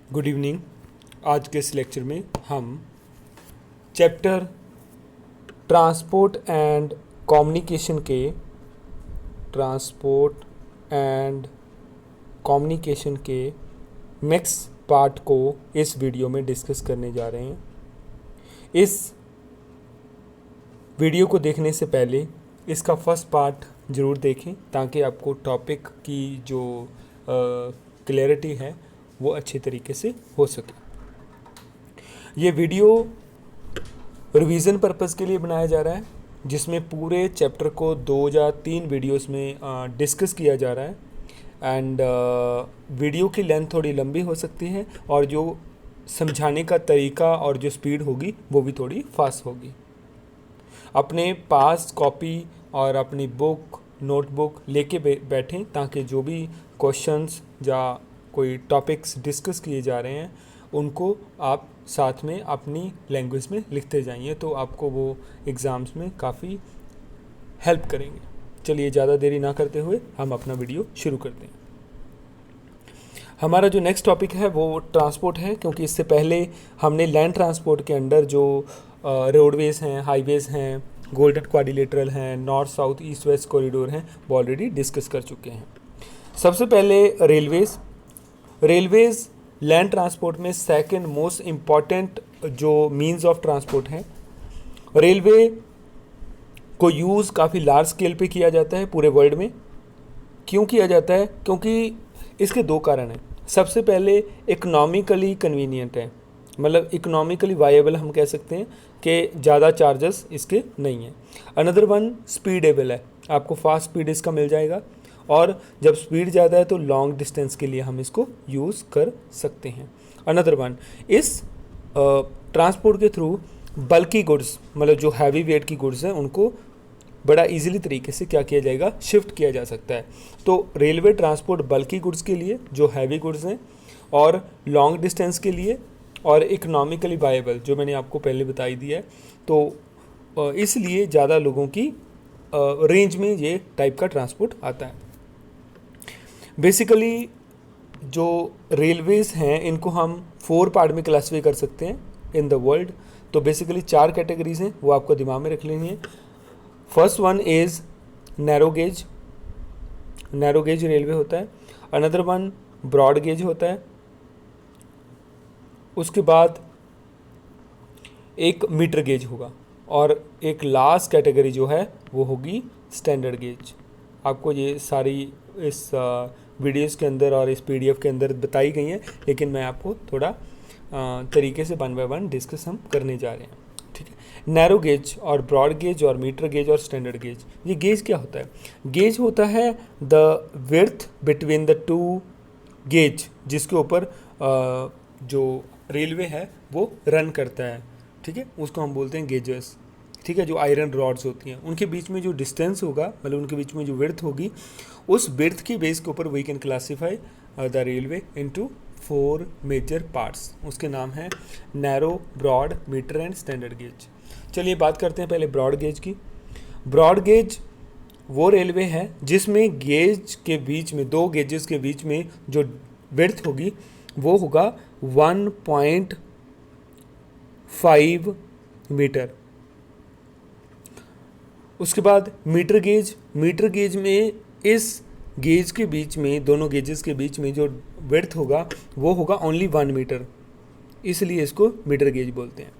Good evening. आज के इस लेक्चर में हम चैप्टर ट्रांसपोर्ट एंड कम्युनिकेशन के नेक्स्ट पार्ट को इस वीडियो में डिस्कस करने जा रहे हैं। इस वीडियो को देखने से पहले इसका फर्स्ट पार्ट ज़रूर देखें ताकि आपको टॉपिक की जो क्लैरिटी है वो अच्छे तरीके से हो सके। ये वीडियो रिवीजन पर्पस के लिए बनाया जा रहा है, जिसमें पूरे चैप्टर को 2 या 3 वीडियोस में डिस्कस किया जा रहा है। एंड वीडियो की लेंथ थोड़ी लंबी हो सकती है और जो समझाने का तरीका और जो स्पीड होगी वो भी थोड़ी फास्ट होगी। अपने पास कॉपी और अपनी बुक नोटबुक लेके बैठें ताकि जो भी क्वेश्चंस या कोई टॉपिक्स डिस्कस किए जा रहे हैं उनको आप साथ में अपनी लैंग्वेज में लिखते जाइए, तो आपको वो एग्ज़ाम्स में काफ़ी हेल्प करेंगे। चलिए ज़्यादा देरी ना करते हुए हम अपना वीडियो शुरू करते हैं। हमारा जो नेक्स्ट टॉपिक है वो ट्रांसपोर्ट है, क्योंकि इससे पहले हमने लैंड ट्रांसपोर्ट के अंडर जो रोडवेज़ हैं, हाईवेज़ हैं, गोल्डन क्वाड्रिलेटरल हैं, north south east west corridor हैं, वो ऑलरेडी डिस्कस कर चुके हैं। सबसे पहले रेलवेज़ लैंड ट्रांसपोर्ट में सेकंड मोस्ट इम्पॉर्टेंट जो मींस ऑफ ट्रांसपोर्ट है। रेलवे को यूज़ काफ़ी लार्ज स्केल पे किया जाता है पूरे वर्ल्ड में। क्यों किया जाता है? क्योंकि इसके 2 कारण हैं। सबसे पहले इकोनॉमिकली कन्वीनियंट है, मतलब इकोनॉमिकली वायेबल हम कह सकते हैं कि ज़्यादा चार्जेस इसके नहीं हैं। अनदर वन स्पीडेबल है, आपको फास्ट स्पीड इसका मिल जाएगा, और जब स्पीड ज़्यादा है तो लॉन्ग डिस्टेंस के लिए हम इसको यूज़ कर सकते हैं। अनदर वन, इस ट्रांसपोर्ट के थ्रू बल्की गुड्स, मतलब जो हैवी वेट की गुड्स हैं, उनको बड़ा इजीली तरीके से क्या किया जाएगा, शिफ्ट किया जा सकता है। तो रेलवे ट्रांसपोर्ट बल्की गुड्स के लिए जो हैवी गुड्स हैं, और लॉन्ग डिस्टेंस के लिए, और इकोनॉमिकली वायेबल जो मैंने आपको पहले बताई दी है। तो इसलिए ज़्यादा लोगों की रेंज में ये टाइप का ट्रांसपोर्ट आता है। बेसिकली जो रेलवेज़ हैं इनको हम 4 पार्ट में क्लासीफाई कर सकते हैं इन द वर्ल्ड। तो बेसिकली 4 कैटेगरीज हैं, वो आपको दिमाग में रख लेनी है। First one is narrow gauge railway होता है। अनदर वन ब्रॉड गेज होता है। उसके बाद एक मीटर गेज होगा, और एक लास्ट कैटेगरी जो है वो होगी स्टैंडर्ड गेज। आपको ये सारी इस वीडियोस के अंदर और इस पीडीएफ के अंदर बताई गई हैं, लेकिन मैं आपको थोड़ा तरीके से 1 बाय 1 डिस्कस हम करने जा रहे हैं, ठीक है। नैरो गेज और ब्रॉड गेज और मीटर गेज और स्टैंडर्ड गेज। ये गेज क्या होता है? गेज होता है the width between the 2 gauge जिसके ऊपर जो रेलवे है वो रन करता है, ठीक है। उसको हम बोलते हैं गेजेस, ठीक है। जो आयरन रॉड्स होती हैं उनके बीच में जो डिस्टेंस होगा, मतलब उनके बीच में जो विड्थ होगी, उस विड्थ की बेस के ऊपर we can classify the railway into 4 major parts. उसके नाम है narrow, broad, metre and standard gauge. चलिए बात करते हैं पहले ब्रॉड गेज की। ब्रॉड गेज वो रेलवे है जिसमें गेज के बीच में, 2 गेजेस के बीच में जो विड्थ होगी वो होगा 1.5 मीटर। उसके बाद मीटर गेज में इस गेज के बीच में, दोनों गेजेस के बीच में जो विड्थ होगा वो होगा ओनली 1 मीटर, इसलिए इसको मीटर गेज बोलते हैं।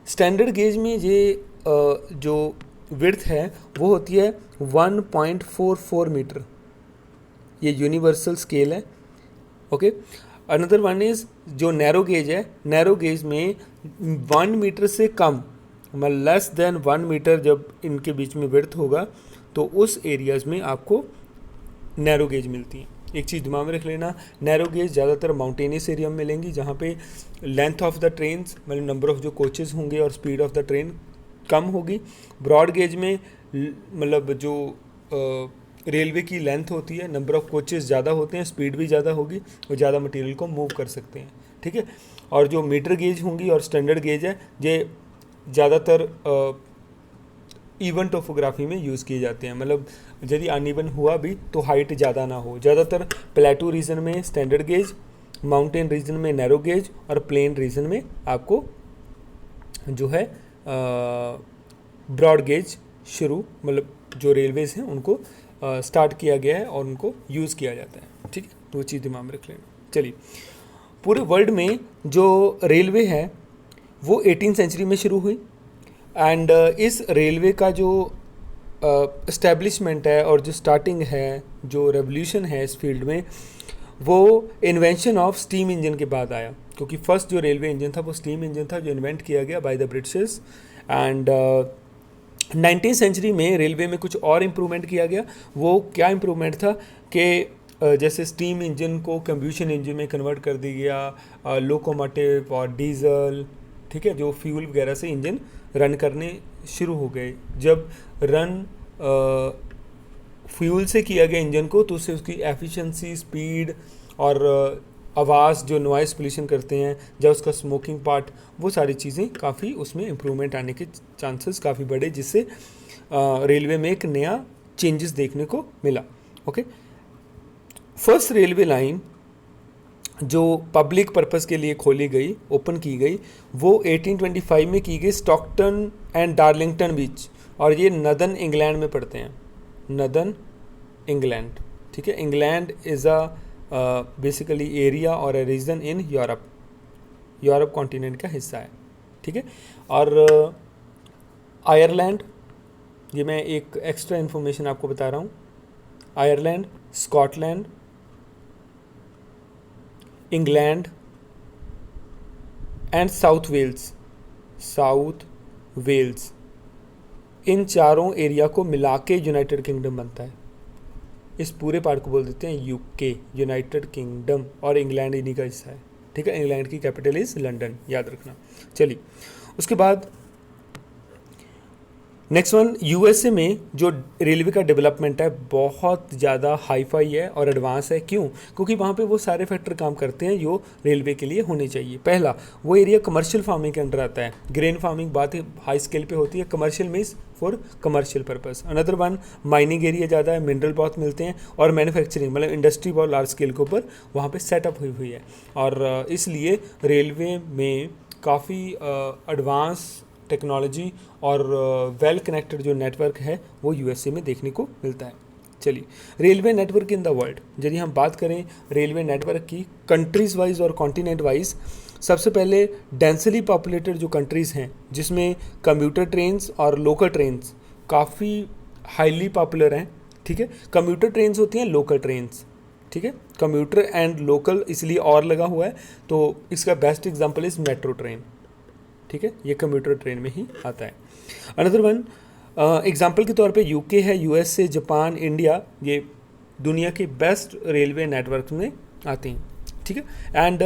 स्टैंडर्ड गेज में ये जो विड्थ है वो होती है 1.44 मीटर। ये यूनिवर्सल स्केल है, ओके। अनदर वन इज़ जो नैरो गेज है, नैरो गेज में 1 मीटर से कम, मतलब लेस देन 1 मीटर जब इनके बीच में विड्थ होगा तो उस एरियाज़ में आपको नैरो गेज मिलती है। एक चीज़ दिमाग में रख लेना, नैरो गेज ज़्यादातर माउंटेनियस एरिया में मिलेंगी जहाँ पे लेंथ ऑफ द ट्रेन्स, मतलब नंबर ऑफ जो कोचेज़ होंगे और स्पीड ऑफ द ट्रेन कम होगी। ब्रॉड गेज में मतलब जो रेलवे की लेंथ होती है, नंबर ऑफ कोचेज़ ज़्यादा होते हैं, स्पीड भी ज़्यादा होगी, वो ज़्यादा मटेरियल को मूव कर सकते हैं, ठीक है। और जो मीटर गेज होंगी और स्टैंडर्ड गेज है, ये ज़्यादातर इवन टोपोग्राफी में यूज़ किए जाते हैं, मतलब यदि अनइवन हुआ भी तो हाइट ज़्यादा ना हो। ज़्यादातर प्लेटू रीजन में स्टैंडर्ड गेज माउंटेन रीजन में नैरो गेज और प्लेन रीजन में आपको जो है ब्रॉड गेज शुरू मतलब जो रेलवेज हैं उनको स्टार्ट किया गया है और उनको यूज़ किया जाता है। ठीक है, तो वो चीज़ दिमाग में रख लेना। चलिए, पूरे वर्ल्ड में जो रेलवे है वो 18 सेंचुरी में शुरू हुई एंड इस रेलवे का जो इस्टेब्लिशमेंट है और जो स्टार्टिंग है, जो रेवोल्यूशन है इस फील्ड में, वो इन्वेंशन ऑफ स्टीम इंजन के बाद आया, क्योंकि फर्स्ट जो रेलवे इंजन था वो स्टीम इंजन था जो इन्वेंट किया गया by the Britishers. And 19th century में रेलवे में कुछ और इम्प्रूवमेंट किया गया। वो क्या इम्प्रूवमेंट था कि जैसे स्टीम इंजन को कंब्यूशन इंजन में कन्वर्ट कर दिया गया, लोकोमोटिव और डीजल, ठीक है, जो फ्यूल वगैरह से इंजन रन करने शुरू हो गए। जब रन फ्यूल से किया गया इंजन को तो उससे उसकी एफिशिएंसी, स्पीड और आवाज़ जो नॉइस पोल्यूशन करते हैं, जब उसका स्मोकिंग पार्ट, वो सारी चीज़ें काफ़ी उसमें इम्प्रूवमेंट आने के चांसेस काफ़ी बढ़े, जिससे रेलवे में एक नया चेंजेस देखने को मिला। ओके, फर्स्ट रेलवे लाइन जो पब्लिक पर्पस के लिए खोली गई, ओपन की गई, वो 1825 में की गई स्टॉकटन एंड डार्लिंगटन बीच, और ये नदर्न इंग्लैंड में पड़ते हैं, नदर्न इंग्लैंड। ठीक है, England is a basically area और a reason in Europe continent का हिस्सा है। ठीक है, और आयरलैंड, ये मैं एक एक्स्ट्रा इन्फॉर्मेशन आपको बता रहा हूँ, Ireland, Scotland, England and South Wales, इन चारों एरिया को मिला के यूनाइटेड किंगडम बनता है। इस पूरे पार्ट को बोल देते हैं यूके, यूनाइटेड किंगडम, और इंग्लैंड इन्हीं का हिस्सा है। ठीक है, इंग्लैंड की कैपिटल इज लंदन, याद रखना। चलिए, उसके बाद नेक्स्ट वन, यूएसए में जो रेलवे का डेवलपमेंट है बहुत ज़्यादा हाईफाई है और एडवांस है। क्यों? क्योंकि वहाँ पे वो सारे फैक्टर काम करते हैं जो रेलवे के लिए होने चाहिए। पहला, वो एरिया कमर्शियल फार्मिंग के अंडर आता है, ग्रेन फार्मिंग बात हाई स्केल पे होती है, commercial means for commercial purpose. Another one, mining area ज़्यादा है, मिनरल बहुत मिलते हैं, और मैन्युफैक्चरिंग मतलब इंडस्ट्री बहुत लार्ज स्केल के ऊपर वहाँ पर सेटअप हुई है, और इसलिए रेलवे में काफ़ी एडवांस टेक्नोलॉजी और वेल कनेक्टेड जो नेटवर्क है वो यूएसए में देखने को मिलता है। चलिए, railway network in the world, यदि हम बात करें रेलवे नेटवर्क की कंट्रीज़ वाइज और कॉन्टिनेंट वाइज, सबसे पहले डेंसली पॉपुलेटेड जो कंट्रीज़ हैं जिसमें कम्यूटर ट्रेन्स और लोकल ट्रेन्स काफ़ी हाईली पॉपुलर हैं। ठीक है, कम्यूटर ट्रेन्स होती हैं लोकल ट्रेन्स, ठीक है, कम्यूटर एंड लोकल इसलिए और लगा हुआ है, तो इसका best example is metro train. ठीक है, ये कंप्यूटर ट्रेन में ही आता है। अनदर वन एग्जांपल के तौर पे यूके है, यूएसए, जापान, इंडिया, ये दुनिया के बेस्ट रेलवे नेटवर्क में आते हैं। ठीक है, एंड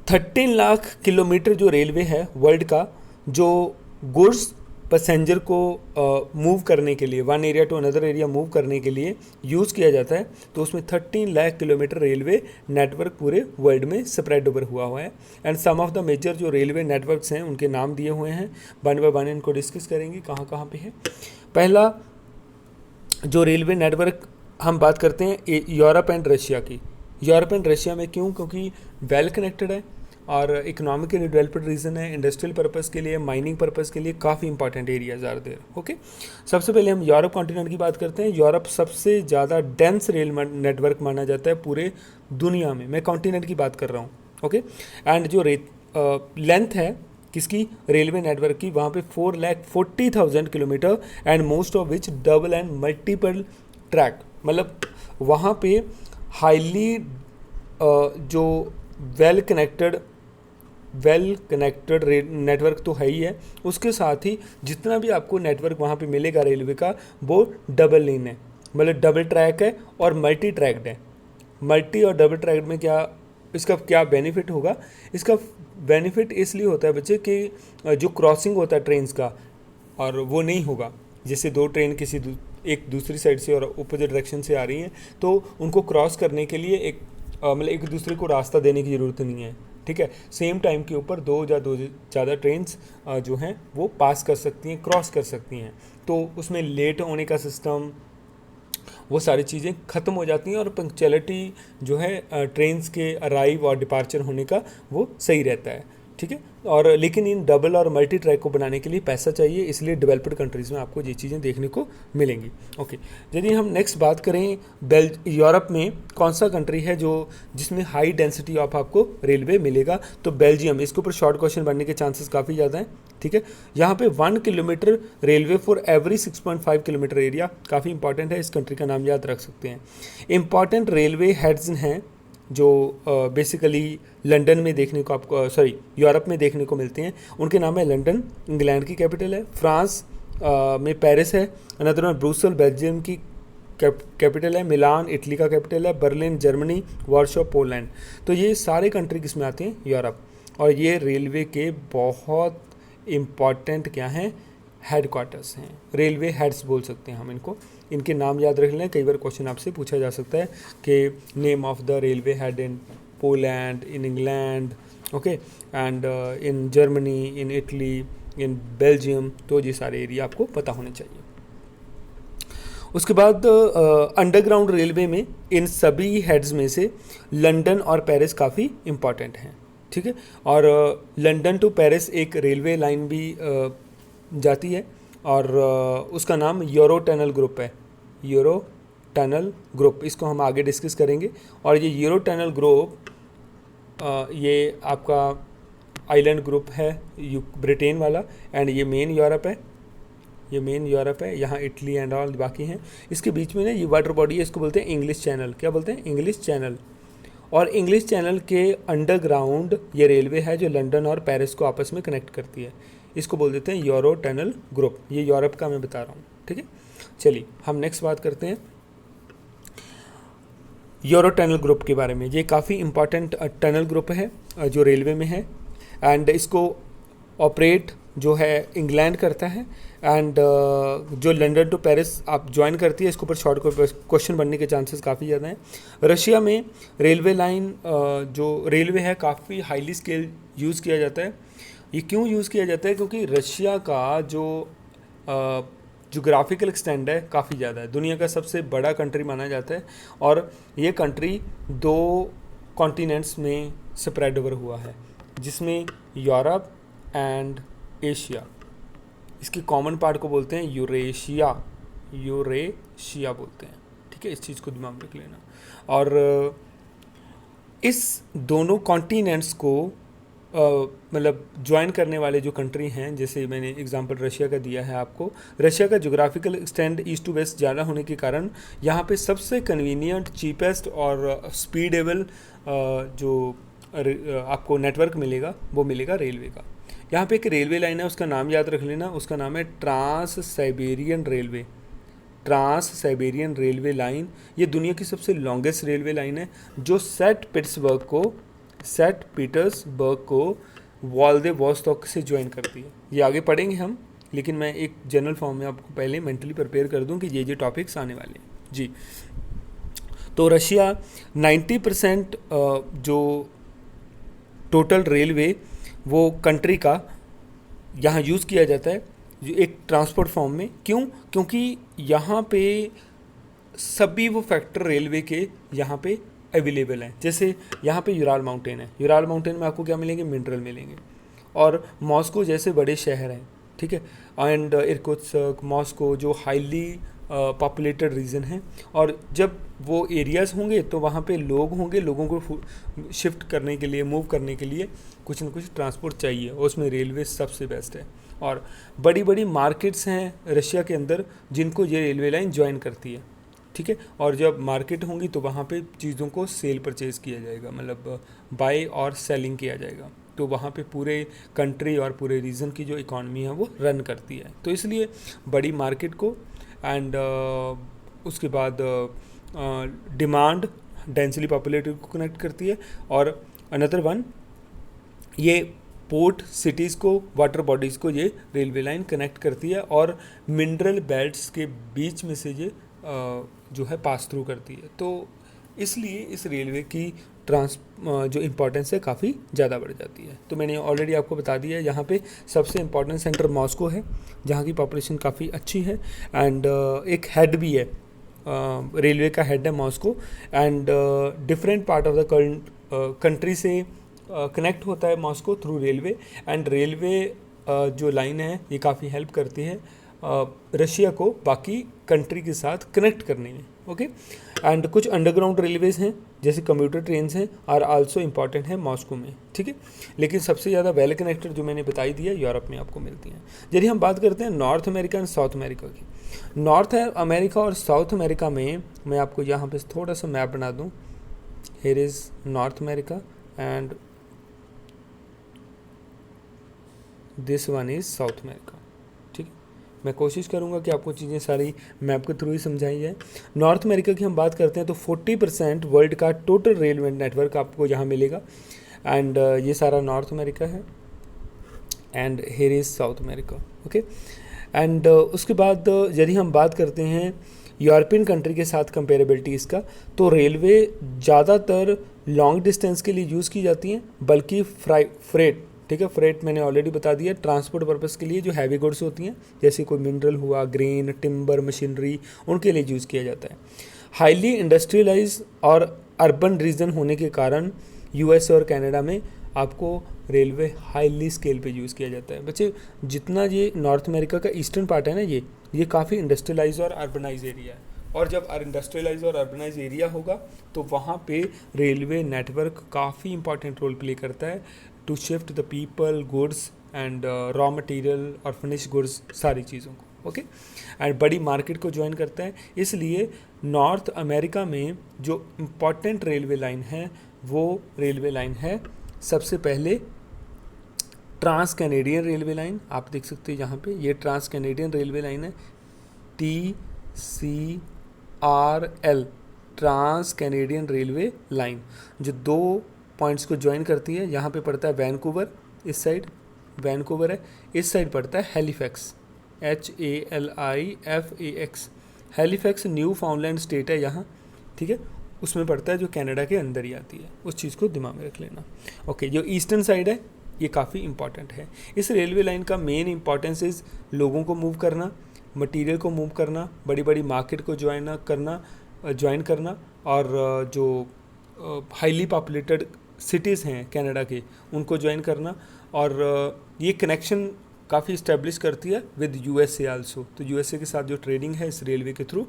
13 लाख किलोमीटर जो रेलवे है वर्ल्ड का, जो गुड्स पैसेंजर को मूव करने के लिए, one area to another area move करने के लिए यूज़ किया जाता है, तो उसमें 13 लाख किलोमीटर रेलवे नेटवर्क पूरे वर्ल्ड में स्प्रेड ओवर हुआ है। And some of the major जो रेलवे नेटवर्क्स हैं उनके नाम दिए हुए हैं, वन बाय वन इनको डिस्कस करेंगे कहाँ कहाँ पे है। पहला जो रेलवे नेटवर्क हम बात करते हैं यूरोप एंड रशिया की। यूरोप एंड रशिया में क्यों? क्योंकि वेल कनेक्टेड है और इकोनॉमिकली डेवलप्ड रीजन है, इंडस्ट्रियल पर्पस के लिए, माइनिंग पर्पस के लिए काफ़ी important areas are there. Okay, सबसे पहले हम यूरोप कॉन्टिनेंट की बात करते हैं। यूरोप सबसे ज़्यादा डेंस रेल नेटवर्क माना जाता है पूरे दुनिया में, मैं कॉन्टिनेंट की बात कर रहा हूँ। ओके, एंड जो लेंथ है किसकी, रेलवे नेटवर्क की, वहाँ पे 4,40,000 kilometre and most of which double and multiple track, मतलब वहाँ पे हाईली जो वेल कनेक्टेड नेटवर्क तो है ही है, उसके साथ ही जितना भी आपको नेटवर्क वहाँ पे मिलेगा रेलवे का वो डबल लेन है, मतलब डबल ट्रैक है और मल्टी ट्रैक्ड है। मल्टी और डबल ट्रैक्ड में क्या, इसका क्या बेनिफिट होगा? इसका बेनिफिट इसलिए होता है बच्चे कि जो क्रॉसिंग होता है ट्रेन्स का, और वो नहीं होगा, जैसे दो ट्रेन किसी एक दूसरी साइड से और अपोजिट डायरेक्शन से आ रही हैं, तो उनको क्रॉस करने के लिए मतलब एक दूसरे को रास्ता देने की ज़रूरत नहीं है। ठीक है, सेम टाइम के ऊपर दो ज़्यादा ट्रेन्स जो हैं वो पास कर सकती हैं, क्रॉस कर सकती हैं, तो उसमें लेट होने का सिस्टम, वो सारी चीज़ें ख़त्म हो जाती हैं और पंक्चुअलिटी जो है ट्रेन्स के अराइव और डिपार्चर होने का वो सही रहता है, ठीक है। और लेकिन इन डबल और मल्टी ट्रैक को बनाने के लिए पैसा चाहिए, इसलिए डेवलप्ड कंट्रीज़ में आपको ये चीज़ें देखने को मिलेंगी। ओके, यदि हम नेक्स्ट बात करें, यूरोप में कौन सा कंट्री है जो जिसमें हाई डेंसिटी ऑफ आपको रेलवे मिलेगा, तो बेल्जियम। इसके ऊपर शॉर्ट क्वेश्चन बनने के चांसेस काफ़ी ज़्यादा हैं, ठीक है। यहाँ पे 1 kilometre railway for every 6.5 kilometre area, काफ़ी इंपॉर्टेंट है, इस कंट्री का नाम याद रख सकते हैं। इंपॉर्टेंट रेलवे हेड्स हैं जो बेसिकली लंदन में देखने को आपको यूरोप में देखने को मिलते हैं, उनके नाम है लंदन, इंग्लैंड की कैपिटल है। फ्रांस में पेरिस है। अनदर वन ब्रुसेल, बेल्जियम की कैपिटल है। मिलान इटली का कैपिटल है। Berlin Germany. Warsaw Poland. तो ये सारे कंट्री किस में आते हैं? यूरोप। और ये रेलवे के बहुत इम्पॉर्टेंट क्या हैं? हेड क्वार्टर्स हैं, रेलवे हेड्स बोल सकते हैं हम इनको। इनके नाम याद रख लें, कई बार क्वेश्चन आपसे पूछा जा सकता है कि name of the railway head in Poland, in England, okay, and in Germany, in Italy, in Belgium. तो ये सारे एरिया आपको पता होने चाहिए। उसके बाद अंडरग्राउंड रेलवे में इन सभी हेड्स में से लंदन और पेरिस काफ़ी इम्पॉर्टेंट हैं, ठीक है। और लंदन टू पेरिस एक रेलवे लाइन भी जाती है और उसका नाम यूरो टनल ग्रुप है। यूरो टनल ग्रुप, इसको हम आगे डिस्कस करेंगे। और ये यूरो टनल ग्रुप ये आपका आइलैंड ग्रुप है ब्रिटेन वाला, एंड ये मेन यूरोप है, ये मेन यूरोप है। यहाँ इटली एंड ऑल बाकी हैं। इसके बीच में ना ये वाटर बॉडी है, इसको बोलते हैं इंग्लिश चैनल। क्या बोलते हैं? English channel. और इंग्लिश चैनल के अंडरग्राउंड ये रेलवे है जो लंदन और पेरिस को आपस में कनेक्ट करती है। इसको बोल देते हैं यूरो टनल ग्रुप। ये यूरोप का मैं बता रहा हूँ, ठीक है। चलिए हम नेक्स्ट बात करते हैं यूरो टनल ग्रुप के बारे में। ये काफ़ी इंपॉर्टेंट टनल ग्रुप है जो रेलवे में है, एंड इसको ऑपरेट जो है इंग्लैंड करता है, एंड जो लंदन टू पेरिस आप ज्वाइन करती है। इसके ऊपर शॉर्ट क्वेश्चन बनने के चांसेस काफ़ी ज़्यादा हैं। रशिया में रेलवे लाइन जो रेलवे है काफ़ी हाईली स्केल यूज़ किया जाता है। ये क्यों यूज़ किया जाता है? क्योंकि रशिया का जो जोग्राफिकल एक्सटेंड है काफ़ी ज़्यादा है, दुनिया का सबसे बड़ा कंट्री माना जाता है। और ये कंट्री 2 कॉन्टिनेंट्स में स्प्रेड ओवर हुआ है, जिसमें यूरोप एंड एशिया। इसके कॉमन पार्ट को बोलते हैं यूरेशिया, यूरेशिया बोलते हैं, ठीक है। इस चीज़ को दिमाग में रख लेना। और इस दोनों कॉन्टिनेंट्स को मतलब ज्वाइन करने वाले जो कंट्री हैं, जैसे मैंने एग्जांपल रशिया का दिया है आपको। रशिया का geographical extend east to west ज़्यादा होने के कारण यहाँ पे सबसे कन्वीनियंट, चीपेस्ट और स्पीडेबल जो आपको नेटवर्क मिलेगा वो मिलेगा रेलवे का। यहाँ पे एक रेलवे लाइन है, उसका नाम याद रख लेना, उसका नाम है trans Siberian railway. Trans Siberian railway line ये दुनिया की सबसे लॉन्गेस्ट रेलवे लाइन है, जो सेंट पीटर्सबर्ग को व्लादिवोस्तोक से ज्वाइन करती है। ये आगे पढ़ेंगे हम, लेकिन मैं एक जनरल फॉर्म में आपको पहले मेंटली प्रिपेयर कर दूं कि ये टॉपिक्स आने वाले हैं जी। तो रशिया 90% जो टोटल रेलवे वो कंट्री का यहाँ यूज़ किया जाता है जो एक ट्रांसपोर्ट फॉर्म में। क्यों? क्योंकि यहाँ पे सभी वो फैक्टर रेलवे के यहाँ पे अवेलेबल हैं। जैसे यहाँ पे यूराल माउंटेन है, यूराल माउंटेन में आपको क्या मिलेंगे? मिनरल मिलेंगे। और मॉस्को जैसे बड़े शहर हैं, ठीक है, एंड इरकुत्स्क, मॉस्को जो हाईली पॉपुलेटेड रीजन है, और जब वो एरियाज़ होंगे तो वहाँ पे लोग होंगे, लोगों को शिफ्ट करने के लिए, मूव करने के लिए कुछ न कुछ ट्रांसपोर्ट चाहिए, और उसमें रेलवे सबसे बेस्ट है। और बड़ी बड़ी मार्केट्स हैं रशिया के अंदर जिनको ये रेलवे लाइन ज्वाइन करती है, ठीक है। और जब मार्केट होंगी तो वहाँ पे चीज़ों को सेल परचेज़ किया जाएगा, मतलब बाय और सेलिंग किया जाएगा। तो वहाँ पे पूरे कंट्री और पूरे रीजन की जो इकॉनमी है वो रन करती है। तो इसलिए बड़ी मार्केट को एंड उसके बाद डिमांड डेंसली पॉपुलेटेड को कनेक्ट करती है। और अनदर वन ये पोर्ट सिटीज़ को, वाटर बॉडीज़ को ये रेलवे लाइन कनेक्ट करती है, और मिनरल बेल्ट्स के बीच में से ये जो है पास थ्रू करती है। तो इसलिए इस रेलवे की जो इम्पोर्टेंस है काफ़ी ज़्यादा बढ़ जाती है। तो मैंने ऑलरेडी आपको बता दिया है, यहाँ पे सबसे इम्पोर्टेंट सेंटर मॉस्को है, जहाँ की पॉपुलेशन काफ़ी अच्छी है, एंड एक हेड भी है रेलवे का हेड है Moscow, and different part of the country से कनेक्ट होता है Moscow through railway. And railway जो लाइन है ये काफ़ी हेल्प करती है रशिया को बाकी कंट्री के साथ कनेक्ट करने में। ओके, एंड कुछ अंडरग्राउंड रेलवेज हैं जैसे कंप्यूटर ट्रेन्स हैं आर आल्सो इम्पॉर्टेंट है मॉस्को में, ठीक है। लेकिन सबसे ज़्यादा वेल कनेक्टेड जो मैंने बताई दी है यूरोप में आपको मिलती हैं। यदि हम बात करते हैं north America and south America की, नॉर्थ अमेरिका और साउथ अमेरिका में मैं आपको यहाँ पे थोड़ा सा मैप बना दूँ। Here is north America and this one is south America, ठीक है। मैं कोशिश करूंगा कि आपको चीज़ें सारी मैप के थ्रू ही समझाई जाए। नॉर्थ अमेरिका की हम बात करते हैं तो 40% वर्ल्ड का टोटल रेलवे नेटवर्क आपको यहाँ मिलेगा, एंड ये सारा नॉर्थ अमेरिका है, and here is south America. Okay, and उसके बाद यदि हम बात करते हैं यूरोपियन कंट्री के साथ कंपेरेबिलिटी इसका, तो रेलवे ज़्यादातर लॉन्ग डिस्टेंस के लिए यूज़ की जाती हैं, बल्कि फ्रेट, ठीक है, फ्रेट मैंने ऑलरेडी बता दिया, ट्रांसपोर्ट पर्पज़ के लिए जो हैवी गुड्स होती हैं जैसे कोई मिनरल हुआ, ग्रेन, टिम्बर, मशीनरी, उनके लिए यूज़ किया जाता है। हाईली इंडस्ट्रियलाइज और अर्बन रीजन होने के कारण यूएस और कनाडा में आपको रेलवे हाईली स्केल पे यूज़ किया जाता है। बच्चे जितना ये नॉर्थ अमेरिका का ईस्टर्न पार्ट है ना, ये काफ़ी इंडस्ट्रियलाइज और अर्बनाइज एरिया है, और जब इंडस्ट्रियलाइज और अर्बनाइज एरिया होगा तो वहाँ पे रेलवे नेटवर्क काफ़ी इंपॉर्टेंट रोल प्ले करता है to shift the people, goods and raw material और फिनिश गुड्स, सारी चीज़ों को। ओके, एंड बड़ी मार्केट को ज्वाइन करता है। इसलिए नॉर्थ अमेरिका में जो इम्पॉर्टेंट रेलवे लाइन है वो रेलवे लाइन है सबसे पहले ट्रांस कैनेडियन रेलवे लाइन। आप देख सकते हैं यहाँ पे ये ट्रांस कैनेडियन रेलवे लाइन है, TCRL, trans Canadian railway line, जो 2 पॉइंट्स को ज्वाइन करती है। यहाँ पे पड़ता है वैनकूवर, इस साइड वैनकूवर है, इस साइड पड़ता है Halifax, HALIFAX। Halifax new फाउंडलैंड state है यहाँ, ठीक है, उसमें पड़ता है जो कनाडा के अंदर ही आती है, उस चीज़ को दिमाग में रख लेना। ओके, जो ईस्टर्न साइड है ये काफ़ी इंपॉर्टेंट है। इस रेलवे लाइन का मेन इंपॉर्टेंस इज़ लोगों को मूव करना, मटेरियल को मूव करना, बड़ी बड़ी मार्केट को ज्वाइन करना, और जो हाईली पॉपुलेटेड सिटीज़ हैं कनाडा के उनको ज्वाइन करना, और ये कनेक्शन काफ़ी इस्टेब्लिश करती है विद USA आल्सो। तो USA के साथ जो ट्रेडिंग है इस रेलवे के थ्रू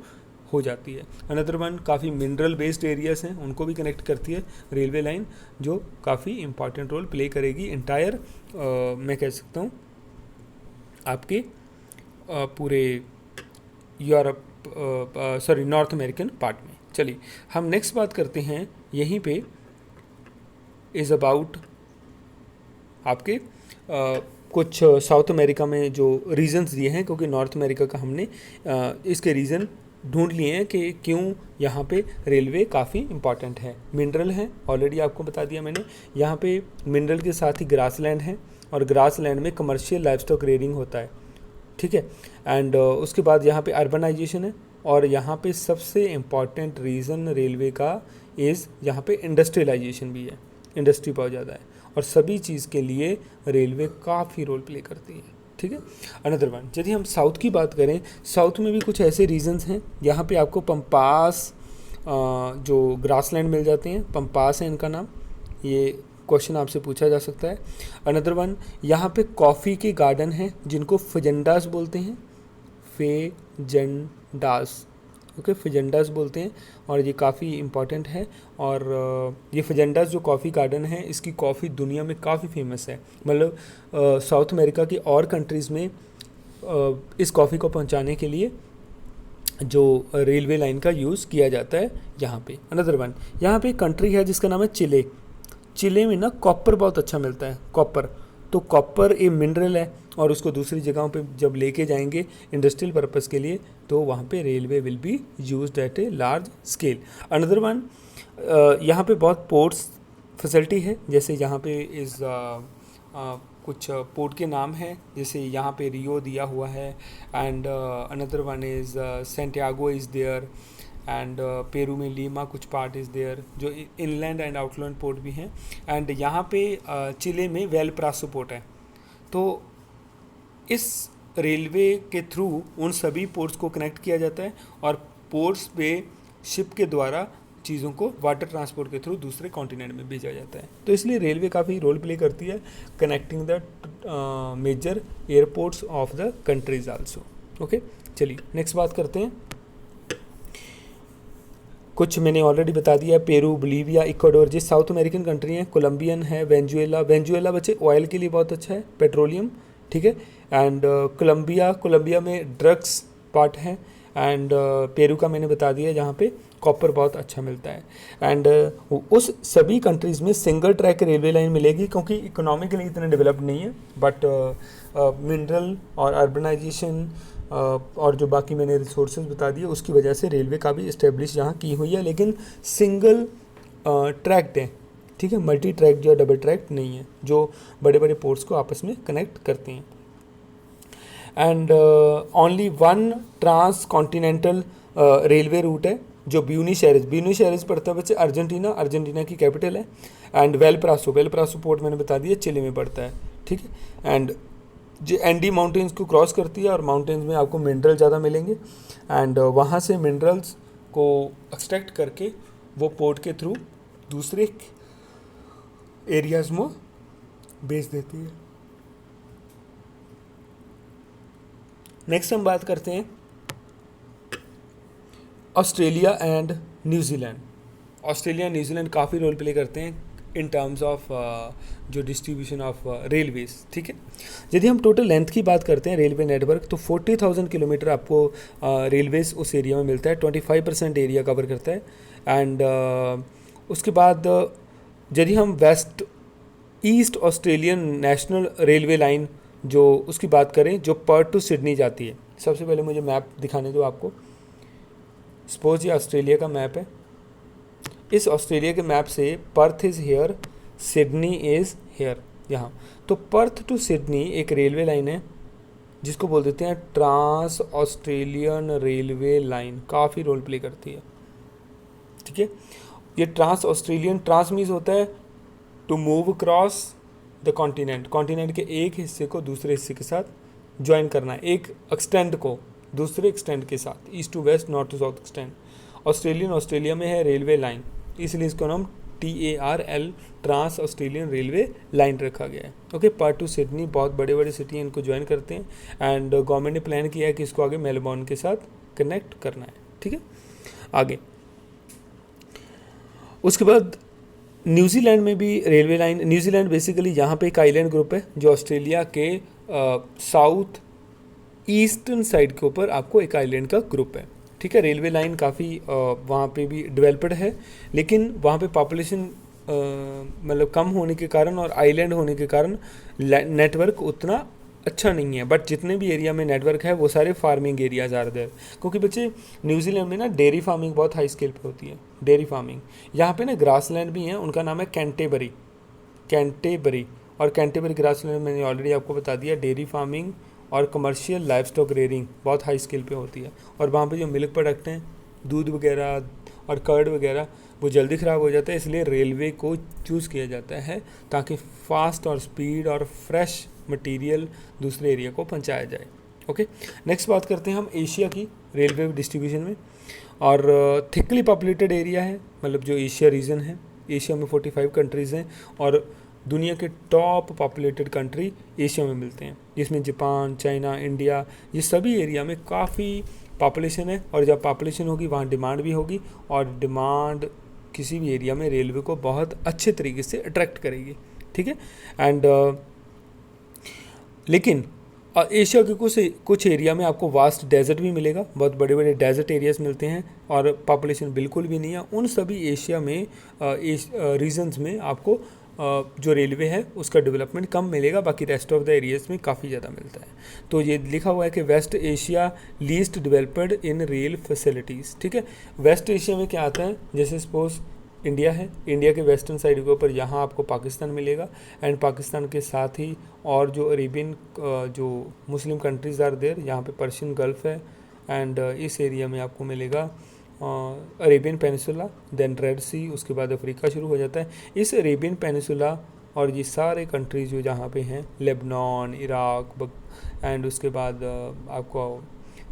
हो जाती है। अनदर वन, काफ़ी मिनरल बेस्ड एरियाज़ हैं उनको भी कनेक्ट करती है रेलवे लाइन, जो काफ़ी इंपॉर्टेंट रोल प्ले करेगी इंटायर मैं कह सकता हूँ आपके पूरे नॉर्थ अमेरिकन पार्ट में। चलिए हम नेक्स्ट बात करते हैं, यहीं पे इज़ अबाउट आपके कुछ साउथ अमेरिका में जो रीजंस दिए हैं, क्योंकि नॉर्थ अमेरिका का हमने इसके रीज़न ढूंढ लिए हैं कि क्यों यहाँ पे रेलवे काफ़ी इंपॉर्टेंट है। मिनरल हैं, ऑलरेडी आपको बता दिया मैंने, यहाँ पे मिनरल के साथ ही ग्रासलैंड है, और ग्रासलैंड में कमर्शियल लाइवस्टॉक रेयरिंग होता है, ठीक है। एंड उसके बाद यहाँ पे अर्बनाइजेशन है, और यहाँ पे सबसे इम्पॉर्टेंट रीज़न रेलवे का इज़ यहाँ पे इंडस्ट्रियलाइजेशन भी है, इंडस्ट्री बहुत ज़्यादा है, और सभी चीज़ के लिए रेलवे काफ़ी रोल प्ले करती है, ठीक है। अनदर वन, यदि हम साउथ की बात करें, साउथ में भी कुछ ऐसे रीजंस हैं, यहाँ पे आपको पंपास जो ग्रासलैंड मिल जाते हैं, पंपास है इनका नाम, ये क्वेश्चन आपसे पूछा जा सकता है। अनदर वन, यहाँ पे कॉफ़ी के गार्डन हैं जिनको फजेंडास बोलते हैं, फेजेंडास, ओके, फजेंडास बोलते हैं, और ये काफ़ी इम्पॉर्टेंट है। और ये फजेंडास जो कॉफ़ी गार्डन है, इसकी कॉफ़ी दुनिया में काफ़ी फेमस है, मतलब साउथ अमेरिका की और कंट्रीज़ में इस कॉफ़ी को पहुंचाने के लिए जो रेलवे लाइन का यूज़ किया जाता है यहाँ पे। अनदर वन, यहाँ पे कंट्री है जिसका नाम है चिले। चिले में ना कॉपर बहुत अच्छा मिलता है, कॉपर, तो कॉपर एक मिनरल है, और उसको दूसरी जगहों पे जब लेके जाएंगे इंडस्ट्रियल पर्पज़ के लिए, तो वहाँ पे railway will be used eight a large scale. Another one, यहाँ पे बहुत पोर्ट्स फैसिलिटी है, जैसे यहाँ पे इस कुछ पोर्ट के नाम हैं, जैसे यहाँ पे रियो दिया हुआ है, and another one is Santiago is there, and Peru में लीमा कुछ पार्ट इज़ देयर, जो इनलैंड एंड आउटलैंड पोर्ट भी हैं। एंड यहाँ पे चिले में वेलप्रासो पोर्ट है। तो इस रेलवे के थ्रू उन सभी पोर्ट्स को कनेक्ट किया जाता है, और पोर्ट्स पे शिप के द्वारा चीज़ों को वाटर ट्रांसपोर्ट के थ्रू दूसरे कॉन्टिनेंट में भेजा जाता है। तो इसलिए रेलवे काफ़ी रोल प्ले करती है connecting the major airports of the countries also. Okay, चलिए नेक्स्ट बात करते हैं। कुछ मैंने ऑलरेडी बता दिया, पेरू, बोलीविया, इक्वाडोर, जिस साउथ अमेरिकन कंट्री हैं, कोलंबियन है, वेंजुएला बच्चे ऑयल के लिए बहुत अच्छा है, पेट्रोलियम, ठीक है। एंड कोलंबिया में ड्रग्स पार्ट है। एंड पेरू का मैंने बता दिया जहाँ पे कॉपर बहुत अच्छा मिलता है। एंड उस सभी कंट्रीज़ में सिंगल ट्रैक रेलवे लाइन मिलेगी क्योंकि इकोनॉमिकली इतने डेवलप नहीं है, बट मिनरल और अर्बनाइजेशन और जो बाकी मैंने रिसोर्सेज बता दिए उसकी वजह से रेलवे का भी इस्टेब्लिश यहाँ की हुई है, लेकिन सिंगल ट्रैक्ड है, ठीक है, मल्टी ट्रैक्ड या डबल ट्रैक्ड नहीं है, जो बड़े बड़े पोर्ट्स को आपस में कनेक्ट करते हैं। And only one trans continental railway route है जो ब्यूनस एयरेज पड़ता है बच्चे अर्जेंटीना की कैपिटल है। एंड वेलप्रासो पोर्ट मैंने बता दिया चिली में पड़ता है, ठीक है। एंड जो एंडी माउंटेन्स को क्रॉस करती है और माउंटेन्स में आपको मिनरल ज़्यादा मिलेंगे। एंड वहाँ से मिनरल्स को एक्सट्रैक्ट करके वो पोर्ट के थ्रू दूसरे एरियाज में बेच देती है। नेक्स्ट हम बात करते हैं ऑस्ट्रेलिया एंड न्यूजीलैंड काफ़ी रोल प्ले करते हैं इन टर्म्स ऑफ जो डिस्ट्रीब्यूशन ऑफ रेलवेज, ठीक है। यदि हम टोटल लेंथ की बात करते हैं रेलवे नेटवर्क, तो 40,000 किलोमीटर आपको रेलवेज उस एरिया में मिलता है, 25% एरिया कवर करता है। एंड उसके बाद यदि हम west east Australian national railway line जो उसकी बात करें, जो पर्थ टू सिडनी जाती है, सबसे पहले मुझे मैप दिखाने दो आपको। सपोज ये ऑस्ट्रेलिया का मैप है, इस ऑस्ट्रेलिया के मैप से Perth is here, Sydney is here, यहाँ। तो पर्थ टू सिडनी एक रेलवे लाइन है जिसको बोल देते हैं ट्रांस ऑस्ट्रेलियन रेलवे लाइन, काफ़ी रोल प्ले करती है, ठीक है। ये ट्रांस मीन्स होता है to move cross the continent के एक हिस्से को दूसरे हिस्से के साथ ज्वाइन करना है, एक एक्सटेंड को दूसरे एक्सटेंड के साथ, east to west, north to south extend. Australia में है रेलवे लाइन, इसलिए इसका नाम TARL trans Australian railway line रखा गया है। ओके, पर्थ टू सिडनी बहुत बड़े बड़े सिटी इनको ज्वाइन करते हैं। एंड गवर्नमेंट ने प्लान किया है कि इसको आगे मेलबोर्न के साथ कनेक्ट करना है, ठीक है। आगे उसके बाद न्यूजीलैंड में भी रेलवे लाइन, न्यूजीलैंड बेसिकली यहाँ पे एक आइलैंड ग्रुप है जो ऑस्ट्रेलिया के साउथ ईस्टर्न साइड के ऊपर आपको एक आइलैंड का ग्रुप है, ठीक है। रेलवे लाइन काफ़ी वहाँ पे भी डेवलप्ड है, लेकिन वहाँ पे पॉपुलेशन मतलब कम होने के कारण और आइलैंड होने के कारण नेटवर्क उतना अच्छा नहीं है। बट जितने भी एरिया में नेटवर्क है वो सारे फार्मिंग एरियाज आर देयर, क्योंकि बच्चे न्यूजीलैंड में ना डेयरी फार्मिंग बहुत हाई स्केल पे होती है, डेयरी फार्मिंग। यहाँ पे ना ग्रासलैंड भी है, उनका नाम है कैंटेबरी, और कैंटेबरी ग्रासलैंड मैंने ऑलरेडी आपको बता दिया। डेयरी फार्मिंग और कमर्शियल लाइफ स्टॉक रेयरिंग बहुत हाई स्केल पे होती है, और वहाँ पे जो मिल्क प्रोडक्ट हैं, दूध वगैरह और कर्ड वगैरह, वो जल्दी ख़राब हो जाता है, इसलिए रेलवे को चूज़ किया जाता है ताकि फास्ट और स्पीड और फ्रेश मटेरियल दूसरे एरिया को पहुँचाया जाए। ओके, नेक्स्ट बात करते हैं हम एशिया की रेलवे डिस्ट्रीब्यूशन में। और थिकली पॉपुलेटेड एरिया है, मतलब जो एशिया रीजन है, एशिया में 45 कंट्रीज़ हैं और दुनिया के टॉप पॉपुलेटेड कंट्री एशिया में मिलते हैं, जिसमें जापान, चाइना, इंडिया, ये सभी एरिया में काफ़ी पॉपुलेशन है। और जब पॉपुलेशन होगी वहाँ डिमांड भी होगी, और डिमांड किसी भी एरिया में रेलवे को बहुत अच्छे तरीके से अट्रैक्ट करेगी, ठीक है। एंड लेकिन एशिया के कुछ एरिया में आपको वास्ट डेजर्ट भी मिलेगा, बहुत बड़े बड़े डेजर्ट एरियाज मिलते हैं और पॉपुलेशन बिल्कुल भी नहीं है। उन सभी एशिया में रीजन्स में आपको जो रेलवे है उसका डेवलपमेंट कम मिलेगा, बाकी रेस्ट ऑफ द एरियाज में काफ़ी ज़्यादा मिलता है। तो ये लिखा हुआ है कि west Asia least developed in rail facilities, ठीक है। वेस्ट एशिया में क्या आता है, जैसे सपोज इंडिया है, इंडिया के वेस्टर्न साइड के ऊपर यहाँ आपको पाकिस्तान मिलेगा, एंड पाकिस्तान के साथ ही और जो अरेबियन जो मुस्लिम कंट्रीज़ आर देयर, यहाँ पे पर्शियन गल्फ है, एंड इस एरिया में आपको मिलेगा अरेबियन पेनिसुला, देन रेड सी, उसके बाद अफ्रीका शुरू हो जाता है। इस अरेबियन पेनिसुला और ये सारे कंट्रीज़ जो जहाँ पे हैं, लेबनान, इराक, एंड उसके बाद आपको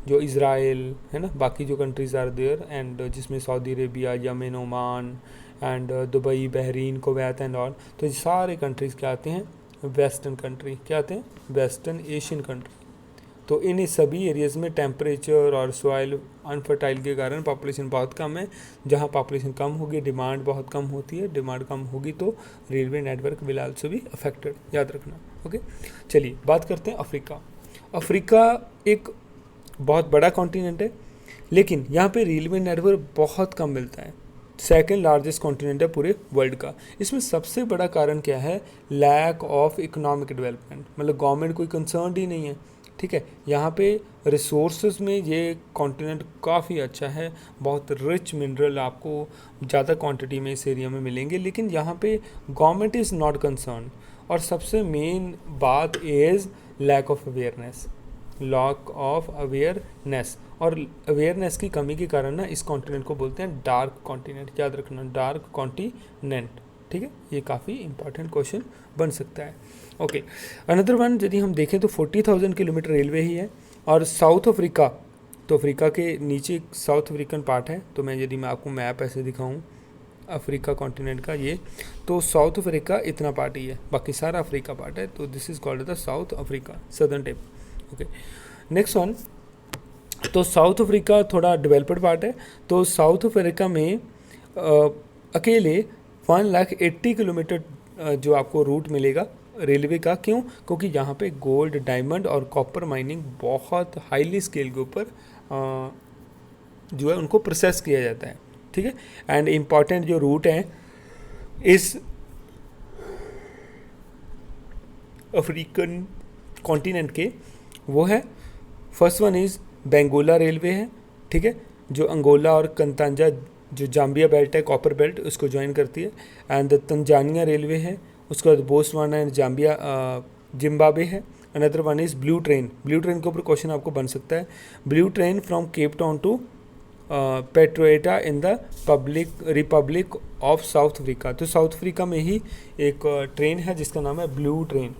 जो इज़राइल है ना, बाकी जो कंट्रीज़ आर देयर, एंड जिसमें Saudi Arabia, Yemen, Oman and Dubai, Bahrain, Kuwait and all, तो ये सारे कंट्रीज़ क्या आते हैं, वेस्टर्न कंट्री, क्या आते हैं, वेस्टर्न एशियन कंट्री। तो इन सभी एरियाज़ में टेम्परेचर और सॉइल अनफर्टाइल के कारण पॉपुलेशन बहुत कम है। जहाँ पॉपुलेशन कम होगी डिमांड बहुत कम होती है, डिमांड कम होगी तो रेलवे नेटवर्क विल आल्सो भी अफेक्टेड, याद रखना। ओके, चलिए बात करते हैं अफ्रीका। अफ्रीका एक बहुत बड़ा कॉन्टिनेंट है, लेकिन यहाँ पे रेलवे नेटवर्क बहुत कम मिलता है। सेकेंड लार्जेस्ट कॉन्टिनेंट है पूरे वर्ल्ड का। इसमें सबसे बड़ा कारण क्या है, लैक ऑफ इकोनॉमिक डेवलपमेंट, मतलब गवर्नमेंट कोई कंसर्न ही नहीं है। ठीक है, यहाँ पे रिसोर्सेज में ये कॉन्टिनेंट काफ़ी अच्छा है, बहुत रिच मिनरल आपको ज़्यादा क्वांटिटी में इस एरिया में मिलेंगे, लेकिन यहाँ पे गवर्नमेंट इज़ नॉट कंसर्न। और सबसे मेन बात is lack of awareness, lack of awareness, और अवेयरनेस की कमी के कारण ना इस कॉन्टिनेंट को बोलते हैं डार्क कॉन्टिनेंट, याद रखना, डार्क कॉन्टिनेंट। ठीक है, ये काफ़ी इंपॉर्टेंट क्वेश्चन बन सकता है। ओके, अनदर वन, यदि हम देखें तो 40,000 किलोमीटर रेलवे ही है। और साउथ अफ्रीका, तो अफ्रीका के नीचे साउथ अफ्रीकन पार्ट है, तो यदि मैं आपको मैप ऐसे दिखाऊं अफ्रीका कॉन्टिनेंट का, ये तो साउथ अफ्रीका इतना पार्ट ही है, बाकी सारा अफ्रीका पार्ट है, तो this is called the south Africa, southern tip. Okay, next one, तो साउथ अफ्रीका थोड़ा डेवलप्ड पार्ट है। तो साउथ अफ्रीका में अकेले 180 किलोमीटर जो आपको रूट मिलेगा रेलवे का। क्यों? क्योंकि यहाँ पे गोल्ड, डायमंड और कॉपर माइनिंग बहुत हाईली स्केल के ऊपर जो है उनको प्रोसेस किया जाता है। ठीक है, एंड इम्पॉर्टेंट जो रूट हैं इस अफ्रीकन कॉन्टिनेंट के, वो है, first one is Benguela railway है। ठीक है, जो अंगोला और कंतांजा जो जाम्बिया बेल्ट है, कॉपर बेल्ट, उसको ज्वाइन करती है। एंड तंजानिया रेलवे है, उसके बाद बोस्वाना एंड जाम्बिया जिम्बाब्वे है। Another one is blue train. Blue train के ऊपर क्वेश्चन आपको बन सकता है। Blue train from Cape Town to Pretoria in the republic of South Africa. तो साउथ अफ्रीका में ही एक ट्रेन है जिसका नाम है ब्लू ट्रेन।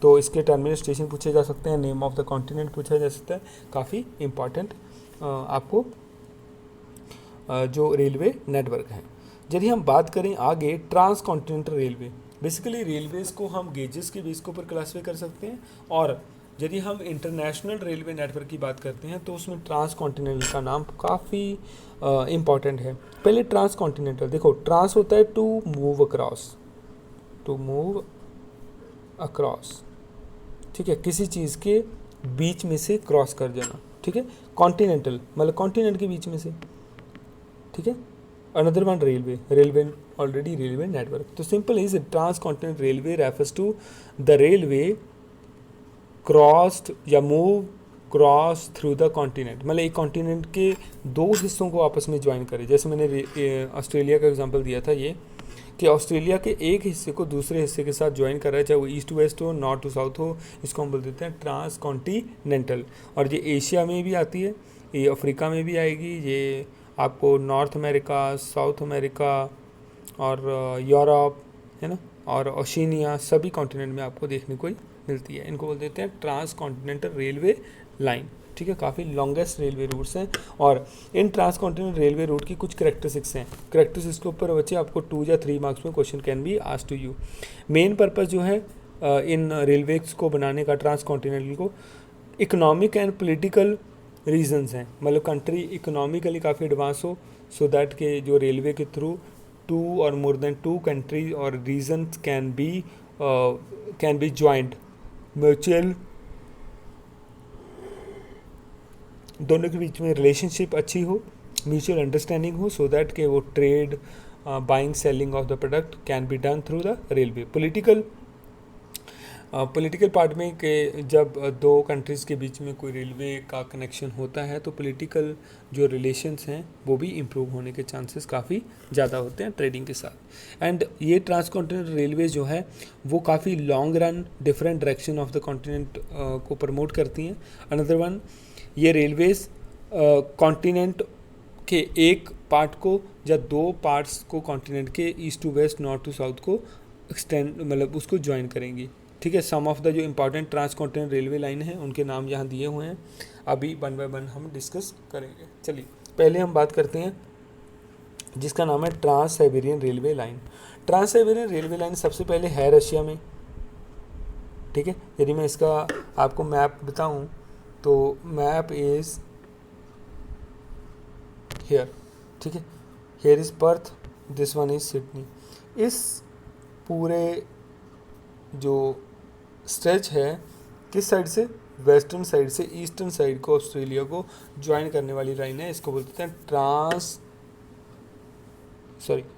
तो इसके टर्मिनल स्टेशन पूछे जा सकते हैं, नेम ऑफ द कॉन्टिनेंट पूछा जा सकता है। काफ़ी इंपॉर्टेंट आपको जो रेलवे नेटवर्क है। यदि हम बात करें आगे trans continental railway, basically railways को हम गेजेस के बेस के ऊपर क्लासीफाई कर सकते हैं। और यदि हम इंटरनेशनल रेलवे नेटवर्क की बात करते हैं तो उसमें ट्रांस कॉन्टिनेंटल का नाम काफ़ी इम्पॉर्टेंट है। पहले ट्रांस कॉन्टिनेंटल देखो, ट्रांस होता है to move across, to move across. ठीक है, किसी चीज़ के बीच में से क्रॉस कर जाना। ठीक है, कॉन्टिनेंटल मतलब कॉन्टिनेंट के बीच में से। ठीक है, another one railway, railway already railway network. तो simple is trans continent railway refers to the railway crossed या move cross through the continent, मतलब एक कॉन्टिनेंट के दो हिस्सों को आपस में ज्वाइन करे। जैसे मैंने ऑस्ट्रेलिया का एग्जांपल दिया था ये, कि ऑस्ट्रेलिया के एक हिस्से को दूसरे हिस्से के साथ ज्वाइन कर रहा है, चाहे वो ईस्ट टू वेस्ट हो, नॉर्थ टू साउथ हो, इसको हम बोल देते हैं ट्रांस कॉन्टिनेंटल। और ये एशिया में भी आती है, ये अफ्रीका में भी आएगी, ये आपको नॉर्थ अमेरिका, साउथ अमेरिका और यूरोप है ना, और ओशिनिया, सभी कॉन्टिनेंट में आपको देखने को ही मिलती है। इनको बोल देते हैं ट्रांस कॉन्टिनेंटल रेलवे लाइन। ठीक है, काफ़ी लॉन्गेस्ट रेलवे रूट्स हैं। और in trance continental railway root की कुछ करेक्टरिस्टिक्स हैं। करेक्टरिस्टिक्स के ऊपर बच्चे आपको 2 या 3 मार्क्स में question can be asked to you. Main purpose जो है इन रेलवेज को बनाने का, ट्रांस कॉन्टिनेंटल को, इकोनॉमिक एंड पोलिटिकल रीजंस हैं। मतलब कंट्री इकोनॉमिकली काफ़ी एडवांस हो, सो दैट के जो रेलवे के थ्रू 2 और मोर देन 2 कंट्री और region can be joint, mutual, दोनों के बीच में रिलेशनशिप अच्छी हो, म्यूचुअल अंडरस्टैंडिंग हो, सो दैट के वो trade, buying selling of the product can be done through the railway. Political part में कि जब दो कंट्रीज़ के बीच में कोई रेलवे का कनेक्शन होता है तो पॉलिटिकल जो रिलेशंस हैं वो भी इम्प्रूव होने के चांसेस काफ़ी ज़्यादा होते हैं ट्रेडिंग के साथ। एंड ये ट्रांस कॉन्टिनेंटल रेलवे जो है वो काफ़ी long run different direction of the continent को प्रमोट करती हैं। अनदर वन, ये रेलवेज कॉन्टिनेंट के एक पार्ट को या 2 पार्ट्स को कॉन्टिनेंट के east to west, north to south को एक्सटेंड, मतलब उसको ज्वाइन करेंगी। ठीक है। सम ऑफ द जो इम्पोर्टेंट ट्रांसकॉन्टिनेंटल रेलवे लाइन है उनके नाम यहाँ दिए हुए हैं, अभी वन बाय वन हम डिस्कस करेंगे। चलिए पहले हम बात करते हैं जिसका नाम है trans Siberian railway line. Trans Siberian railway line सबसे पहले है रशिया में, ठीक है। यदि मैं इसका आपको मैप बताऊं तो मैप इज़ हेयर, ठीक है। Here is Perth, this one is Sydney. इस पूरे जो स्ट्रेच है किस साइड से, वेस्टर्न साइड से ईस्टर्न साइड को, ऑस्ट्रेलिया को ज्वाइन करने वाली लाइन है। इसको बोलते हैं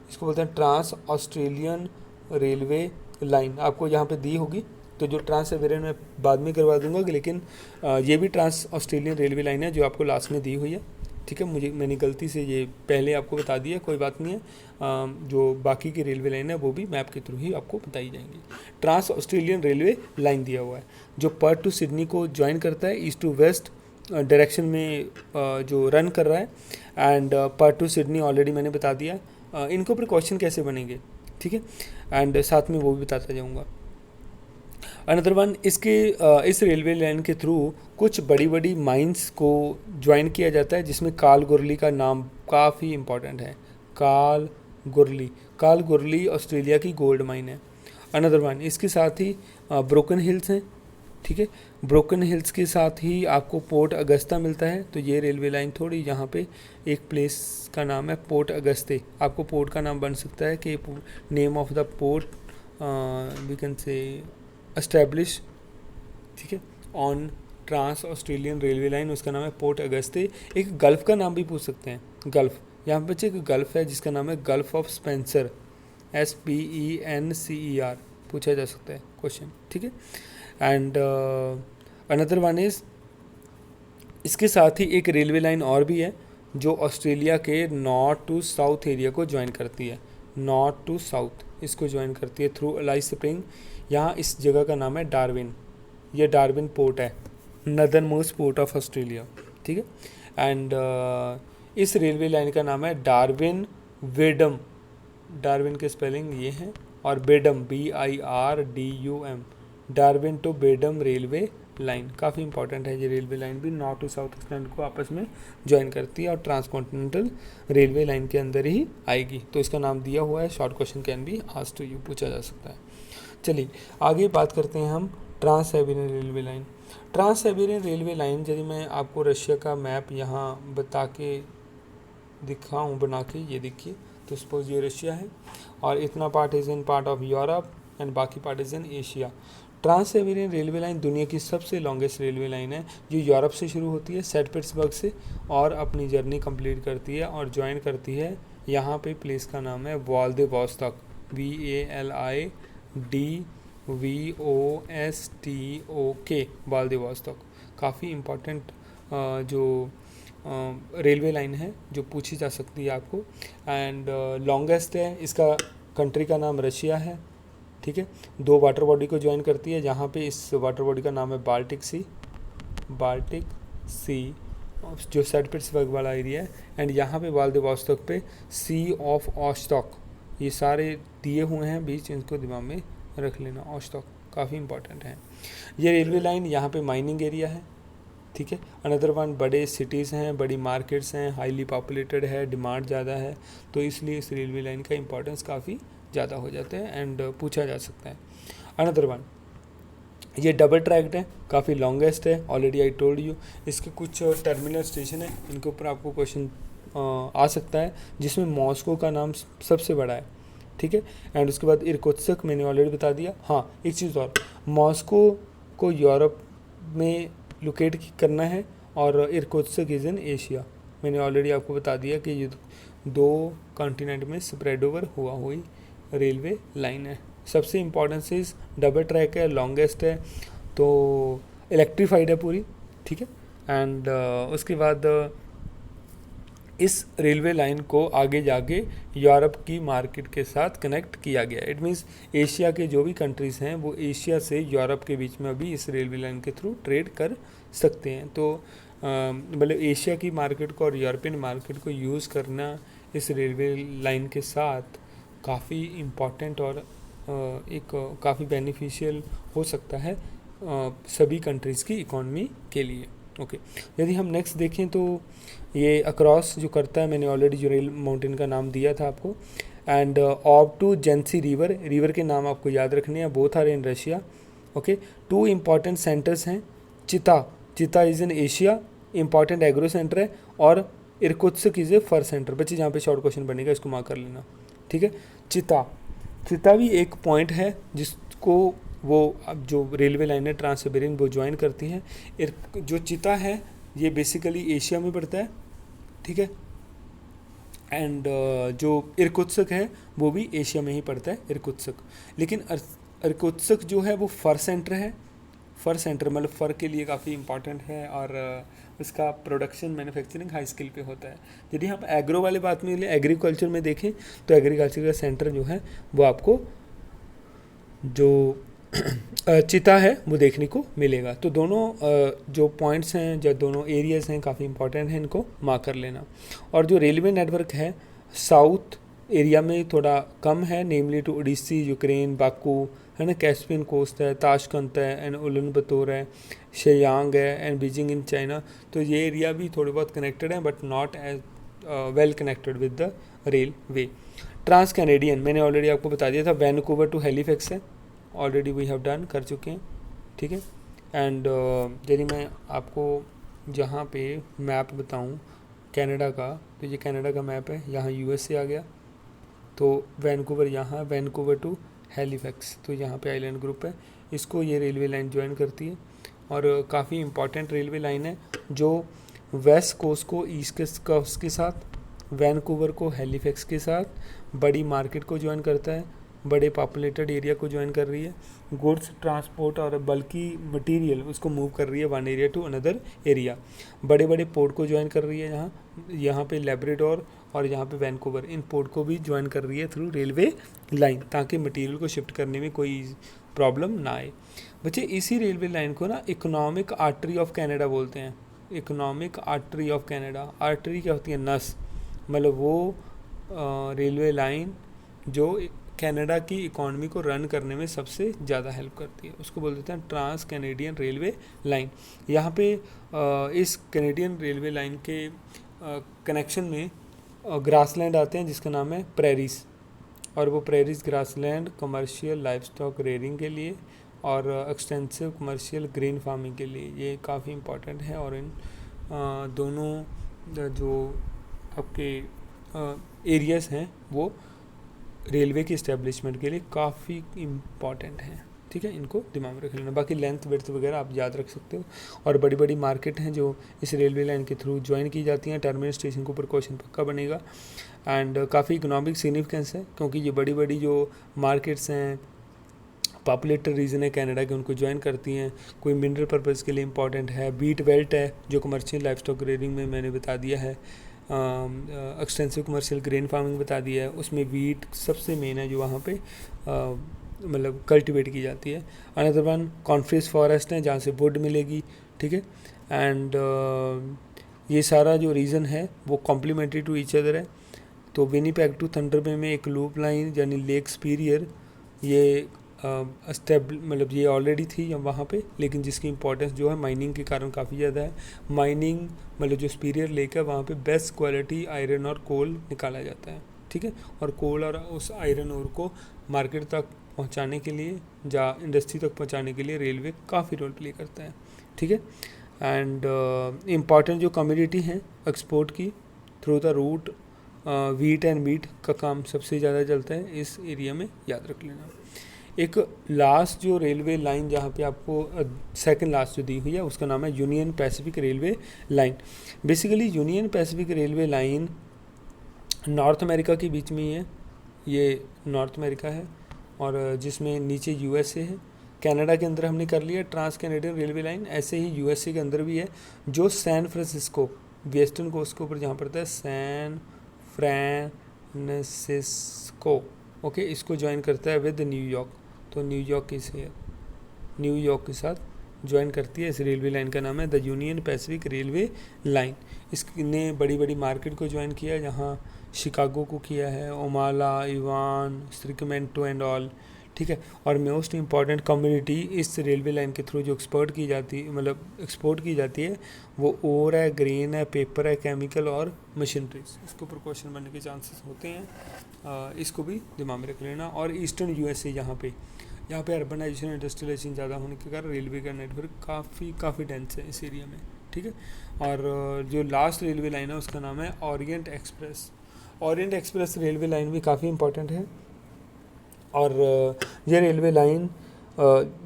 इसको बोलते हैं ट्रांस ऑस्ट्रेलियन रेलवे लाइन। आपको यहाँ पे दी होगी, तो जो ट्रांस साइबेरियन मैं बाद में करवा दूंगा, लेकिन ये भी ट्रांस ऑस्ट्रेलियन रेलवे लाइन है जो आपको लास्ट में दी हुई है, ठीक है। मैंने गलती से ये पहले आपको बता दिया, कोई बात नहीं है। जो बाकी की रेलवे लाइन है वो भी मैप के थ्रू ही आपको बताई जाएंगी। ट्रांस ऑस्ट्रेलियन रेलवे लाइन दिया हुआ है जो पर्थ टू सिडनी को ज्वाइन करता है, ईस्ट टू वेस्ट डायरेक्शन में जो रन कर रहा है। And Perth to Sydney already मैंने बता दिया। इनके ऊपर क्वेश्चन कैसे बनेंगे, ठीक है, एंड साथ में वो भी बताता जाऊँगा। अनदर वन, इस रेलवे लाइन के थ्रू कुछ बड़ी बड़ी माइंस को ज्वाइन किया जाता है, जिसमें कालगुरली का नाम काफ़ी इम्पॉर्टेंट है। कालगुरली ऑस्ट्रेलिया की गोल्ड माइन है। अनदर वन, इसके साथ ही ब्रोकन हिल्स हैं, ठीक है। ब्रोकन हिल्स के साथ ही आपको पोर्ट अगस्ता मिलता है। तो ये रेलवे लाइन थोड़ी यहाँ पे एक प्लेस का नाम है पोर्ट अगस्ते, आपको पोर्ट का नाम बन सकता है कि name of the port we can say establish, ठीक है, on trans Australian railway line, उसका नाम है पोर्ट अगस्ते। एक गल्फ़ का नाम भी पूछ सकते हैं, गल्फ़। यहाँ पे बच्चे एक गल्फ़ है जिसका नाम है गल्फ़ ऑफ स्पेंसर, SPENCER, पूछा जा सकता है क्वेश्चन, ठीक है। एंड अनदर वन इज़, इसके साथ ही एक रेलवे लाइन और भी है जो ऑस्ट्रेलिया के नॉर्थ टू साउथ एरिया को ज्वाइन करती है। नॉर्थ टू साउथ इसको ज्वाइन करती है थ्रू अलाइस स्प्रिंग। यहाँ इस जगह का नाम है डार्विन, ये डार्विन पोर्ट है, northern most port of Australia, ठीक है। एंड इस रेलवे लाइन का नाम है डार्विन वेडम। डार्विन के स्पेलिंग ये हैं, और बेडम BIRDUM, Darwin to Bedam railway line. काफ़ी इंपॉर्टेंट है ये रेलवे लाइन भी, नॉर्थ टू साउथ एक्सटेंड को आपस में ज्वाइन करती है और ट्रांसकॉन्टिनेंटल रेलवे लाइन के अंदर ही आएगी। तो इसका नाम दिया हुआ है, short question can be asked to you, पूछा जा सकता है। चलिए आगे बात करते हैं हम trans Siberian railway line. Trans Siberian railway line, यदि मैं आपको रशिया का मैप यहाँ बता के दिखाऊँ बना के, ये देखिए, तो सपोज ये रशिया है और इतना part is in part of Europe and बाकी part is in Asia. Trans Siberian railway line दुनिया की सबसे लॉन्गेस्ट रेलवे लाइन है, जो यूरोप से शुरू होती है सेंट पीटर्सबर्ग से, और अपनी जर्नी कंप्लीट करती है और ज्वाइन करती है, यहाँ पे प्लेस का नाम है व्लादिवोस्तोक, VALIDVOSTOK, व्लादिवोस्तोक। काफ़ी इम्पोर्टेंट जो रेलवे लाइन है जो पूछी जा सकती है आपको, एंड लॉन्गेस्ट है। इसका कंट्री का नाम रशिया है, ठीक है। 2 वाटर बॉडी को ज्वाइन करती है, जहाँ पे इस वाटर बॉडी का नाम है बाल्टिक सी, जो सेंट पीटर्सबर्ग वाला एरिया है, एंड यहाँ पे व्लादिवोस्तोक पे सी ऑफ ऑस्टॉक। ये सारे दिए हुए हैं बीच, इनको दिमाग में रख लेना। ऑस्टॉक काफ़ी इंपॉर्टेंट है। ये रेलवे लाइन यहाँ पे माइनिंग एरिया है, ठीक है। अनदर वन, बड़े सिटीज़ हैं, बड़ी मार्केट्स हैं, हाईली पॉपुलेटेड है, डिमांड ज़्यादा है, तो इसलिए इस रेलवे लाइन का इंपॉर्टेंस काफ़ी ज़्यादा हो जाता है एंड पूछा जा सकता है। अनदर वन, ये डबल ट्रैक्ड है, काफ़ी लॉन्गेस्ट है, ऑलरेडी आई टोल्ड यू। इसके कुछ टर्मिनल स्टेशन है, इनके ऊपर आपको क्वेश्चन आ सकता है, जिसमें मॉस्को का नाम सबसे बड़ा है, ठीक है। एंड उसके बाद इरकुत्स्क मैंने ऑलरेडी बता दिया। हाँ, एक चीज़ और, मॉस्को को यूरोप में लोकेट करना है और इरकुत्स्क इज़ इन एशिया। मैंने ऑलरेडी आपको बता दिया कि ये 2 कॉन्टिनेंट में स्प्रेड ओवर हुआ हुई रेलवे लाइन है। सबसे इम्पोर्टेंस इज डबल ट्रैक है, लॉन्गेस्ट है, तो इलेक्ट्रीफाइड है पूरी, ठीक है। एंड उसके बाद इस रेलवे लाइन को आगे जाके यूरोप की मार्केट के साथ कनेक्ट किया गया। इट मीन्स एशिया के जो भी कंट्रीज़ हैं वो एशिया से यूरोप के बीच में अभी इस रेलवे लाइन के थ्रू ट्रेड कर सकते हैं। तो मतलब एशिया की मार्केट को और यूरोपियन मार्केट को यूज़ करना इस रेलवे लाइन के साथ काफ़ी इम्पॉर्टेंट और एक काफ़ी बेनिफिशियल हो सकता है सभी कंट्रीज़ की इकॉनमी के लिए। ओके, यदि हम नेक्स्ट देखें तो ये अक्रॉस जो करता है, मैंने ऑलरेडी जो रेल माउंटेन का नाम दिया था आपको, एंड ऑफ टू जेंसी रिवर के नाम आपको याद रखने हैं, both are in Russia. Okay, 2 important centres हैं, Chita is in Asia, important agro centre है, और Irkutsk is a fur centre. बच्चे जहाँ पे शॉर्ट क्वेश्चन बनेगा इसको मार्क कर लेना, ठीक है। चिता भी एक पॉइंट है जिसको वो अब जो रेलवे लाइन है ट्रांस सिबेरियन वो ज्वाइन करती हैं। जो चिता है ये बेसिकली एशिया में पड़ता है, ठीक है, एंड जो इरकुत्स्क है वो भी एशिया में ही पड़ता है, इरकुत्स्क। लेकिन इरकुत्स्क जो है वो फर सेंटर है, फर सेंटर मतलब फ़र के लिए काफ़ी इंपॉर्टेंट है, और उसका प्रोडक्शन मैन्युफैक्चरिंग हाई स्किल पे होता है। यदि हम एग्रो वाले बात में एग्रीकल्चर में देखें तो एग्रीकल्चर का सेंटर जो है वो आपको जो चिता है वो देखने को मिलेगा। तो दोनों जो पॉइंट्स हैं, जो दोनों एरियाज़ हैं काफ़ी इंपॉर्टेंट हैं, इनको मार्क कर लेना। और जो रेलवे नेटवर्क है साउथ एरिया में थोड़ा कम है, नेमली टू ओडिसी, यूक्रेन, बाकू है ना, कैस्पियन कोस्ट है, ताशकंद है, एंड उलन बतौर है, शेयांग है, एंड बीजिंग इन चाइना। तो ये एरिया भी थोड़े बहुत कनेक्टेड हैं but not as well connected with the railway. Trans Canadian मैंने ऑलरेडी आपको बता दिया था, वैनकूवर टू हैलिफैक्स है, ऑलरेडी वी हैव डन कर चुके हैं, ठीक है। एंड यदि मैं आपको जहाँ पे मैप बताऊँ कनाडा का, तो ये कनाडा का मैप है, यहाँ यूएसए आ गया, तो वैनकूवर यहाँ, वैनकूवर टू हैलिफैक्स, तो यहाँ पे आइलैंड ग्रुप है, इसको ये रेलवे लाइन ज्वाइन करती है, और काफ़ी इंपॉर्टेंट रेलवे लाइन है जो वेस्ट कोस्ट को ईस्ट कोस्ट के साथ, वैनकूवर को हैलिफैक्स के साथ, बड़ी मार्केट को ज्वाइन करता है, बड़े पॉपुलेटेड एरिया को ज्वाइन कर रही है, गुड्स ट्रांसपोर्ट और बल्कि मटेरियल उसको मूव कर रही है one area to another area, बड़े बड़े पोर्ट को ज्वाइन कर रही है, यहाँ पे लेब्राडोर और यहाँ पे वैनकूवर, इन पोर्ट को भी ज्वाइन कर रही है थ्रू रेलवे लाइन, ताकि मटेरियल को शिफ्ट करने में कोई प्रॉब्लम ना आए। बच्चे इसी रेलवे लाइन को ना इकोनॉमिक आर्टरी ऑफ कनाडा बोलते हैं, economic artery of Canada. Artery क्या होती है? नस, मतलब वो रेलवे लाइन जो कनाडा की इकॉनमी को रन करने में सबसे ज़्यादा हेल्प करती है, उसको बोल देते हैं ट्रांस कैनेडियन रेलवे लाइन। यहाँ पे इस कैनेडियन रेलवे लाइन के कनेक्शन में ग्रासलैंड आते हैं जिसका नाम है प्रेरीज, और वो prairies grassland commercial livestock rearing के लिए और एक्सटेंसिव कमर्शियल ग्रेन फार्मिंग के लिए ये काफ़ी इम्पॉर्टेंट है। और इन दोनों जो आपके एरियाज़ हैं वो रेलवे की इस्टेब्लिशमेंट के लिए काफ़ी इम्पॉर्टेंट हैं, ठीक है, इनको दिमाग में रख लेना। बाकी लेंथ विड्थ वगैरह आप याद रख सकते हो। और बड़ी बड़ी मार्केट हैं जो इस रेलवे लाइन के थ्रू ज्वाइन की जाती हैं, टर्मिनल स्टेशन के ऊपर क्वेश्चन पक्का बनेगा। एंड काफ़ी इकोनॉमिक सिग्निफिकेंस है क्योंकि ये बड़ी बड़ी जो मार्केट्स हैं, पॉपुलेटेड रीजन है कनाडा के, उनको ज्वाइन करती हैं। कोई मिनरल पर्पज़ के लिए इंपॉर्टेंट है, बीट बेल्ट है जो कमर्शियल लाइवस्टॉक रेयरिंग में मैंने बता दिया है, एक्सटेंसिव कमर्शियल ग्रेन फार्मिंग बता दिया है, उसमें वीट सबसे मेन है जो वहाँ पे मतलब कल्टीवेट की जाती है। अनदर वन कॉन्फ्रेंस फॉरेस्ट है जहाँ से वुड मिलेगी, ठीक है। एंड ये सारा जो रीज़न है वो कॉम्प्लीमेंट्री टू ईच अदर है। तो विनीपेग टू थंडर बे में एक लूप लाइन यानी लेक सुपीरियर, ये मतलब ये ऑलरेडी थी वहाँ पे, लेकिन जिसकी इंपॉर्टेंस जो है माइनिंग के कारण काफ़ी ज़्यादा है। माइनिंग मतलब जो सुपीरियर लेक है वहाँ पे बेस्ट क्वालिटी आयरन और कोल निकाला जाता है, ठीक है। और कोल और उस आयरन ओर को मार्केट तक पहुँचाने के लिए, इंडस्ट्री तक पहुँचाने के लिए रेलवे काफ़ी रोल प्ले करता है, ठीक है। एंड इम्पॉर्टेंट जो कम्युनिटी हैं एक्सपोर्ट की through the route wheat and meat का काम सबसे ज़्यादा चलता है इस एरिया में, याद रख लेना। एक लास्ट जो रेलवे लाइन जहाँ पे आपको सेकंड लास्ट जो दी हुई है उसका नाम है union Pacific railway line. Basically union Pacific railway line north America के बीच में ही है, ये नॉर्थ अमेरिका है और जिसमें नीचे यूएसए है। कनाडा के अंदर हमने कर लिया ट्रांस कैनेडियन रेलवे लाइन, ऐसे ही यूएसए के अंदर भी है जो सैन फ्रांसिस्को वेस्टर्न कोस्ट के ऊपर जहाँ पड़ता है, सैन फ्रांसिस्को, ओके, इसको ज्वाइन करता है विद न्यूयॉर्क। तो न्यूयॉर्क के साथ ज्वाइन करती है। इस रेलवे लाइन का नाम है the union Pacific railway line. इसने बड़ी बड़ी मार्केट को ज्वाइन किया है, जहाँ शिकागो को किया है, ओमाला, इवान, सैक्रामेंटो एंड ऑल, ठीक है। और मोस्ट इम्पॉर्टेंट कम्युनिटी इस रेलवे लाइन के थ्रू जो एक्सपोर्ट की जाती है वो ओर है, ग्रेन है, पेपर है, केमिकल और मशीनरीज। इसके ऊपर क्वेश्चन बनने के चांसेस होते हैं, इसको भी दिमाग में रख लेना। और ईस्टर्न यूएसए यहाँ पे अर्बनाइजेशन इंडस्ट्रियलाइजेशन ज़्यादा होने के कारण रेलवे का नेटवर्क काफ़ी डेंस है इस एरिया में, ठीक है। और जो लास्ट रेलवे लाइन है उसका नाम है Orient express. Orient express railway line भी काफ़ी इंपॉर्टेंट है और ये रेलवे लाइन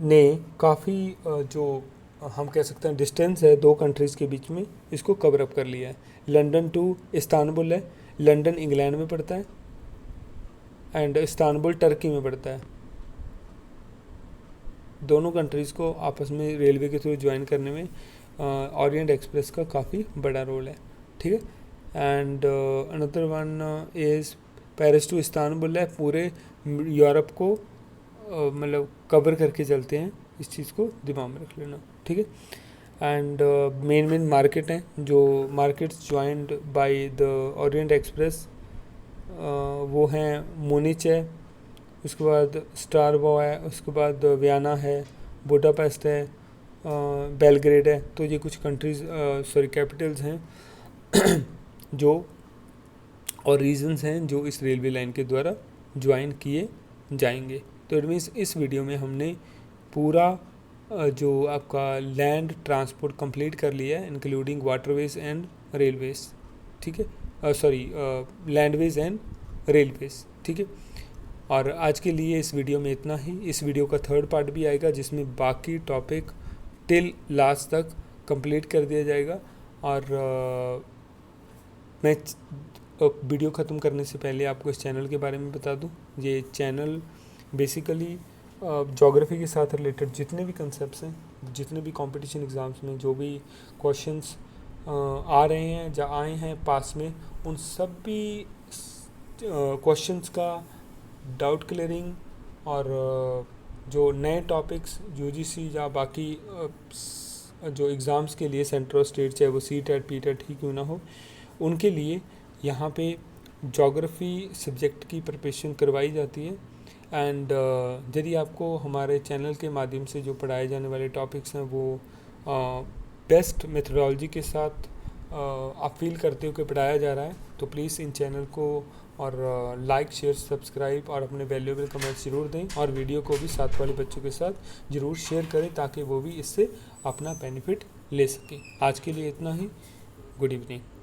ने काफ़ी जो हम कह सकते हैं डिस्टेंस है दो कंट्रीज़ के बीच में, इसको कवर अप कर लिया है। लंदन टू इस्तांबुल है, लंदन इंग्लैंड में पड़ता है एंड इस्तांबुल टर्की में पड़ता है। दोनों कंट्रीज़ को आपस में रेलवे के थ्रू ज्वाइन करने में ओरिएंट एक्सप्रेस का काफ़ी बड़ा रोल है, ठीक है। And another one is Paris to Istanbul है, पूरे यूरोप को मतलब कवर करके चलते हैं, इस चीज़ को दिमाग में रख लेना, ठीक है। एंड मेन मार्केट हैं जो markets joined by the Orient express, वो हैं मूनिच है, उसके बाद स्टारबो है, उसके बाद वियना है, बुडापेस्ट है, बेलग्रेड है। तो ये कुछ कंट्रीज़ कैपिटल्स हैं जो और रीजन्स हैं जो इस रेलवे लाइन के द्वारा ज्वाइन किए जाएंगे। तो इट मीन्स इस वीडियो में हमने पूरा जो आपका लैंड ट्रांसपोर्ट कंप्लीट कर लिया है, इंक्लूडिंग वाटरवेज एंड रेलवेज, ठीक है, लैंडवेज एंड रेलवेज, ठीक है। और आज के लिए इस वीडियो में इतना ही। इस वीडियो का थर्ड पार्ट भी आएगा जिसमें बाकी टॉपिक टिल लास्ट तक कंप्लीट कर दिया जाएगा। और मैं वीडियो ख़त्म करने से पहले आपको इस चैनल के बारे में बता दूं। ये चैनल बेसिकली ज्योग्राफी के साथ रिलेटेड जितने भी कंसेप्ट्स हैं, जितने भी कंपटीशन एग्ज़ाम्स में जो भी क्वेश्चंस आ रहे हैं या आए हैं पास में, उन सब भी क्वेश्चंस का डाउट क्लियरिंग और जो नए टॉपिक्स यूजीसी या बाकी जो एग्ज़ाम्स के लिए सेंट्रल और स्टेट, चाहे वो सीटेट पीटेट ही क्यों ना हो, उनके लिए यहाँ पे ज्योग्राफी सब्जेक्ट की प्रिपरेशन करवाई जाती है। एंड यदि आपको हमारे चैनल के माध्यम से जो पढ़ाए जाने वाले टॉपिक्स हैं वो बेस्ट मेथोडोलॉजी के साथ आप फील करते हो कि पढ़ाया जा रहा है, तो प्लीज़ इन चैनल को और लाइक शेयर सब्सक्राइब और अपने वैल्यूएबल कमेंट्स ज़रूर दें और वीडियो को भी साथ वाले बच्चों के साथ ज़रूर शेयर करें ताकि वो भी इससे अपना बेनिफिट ले सकें। आज के लिए इतना ही। Good evening.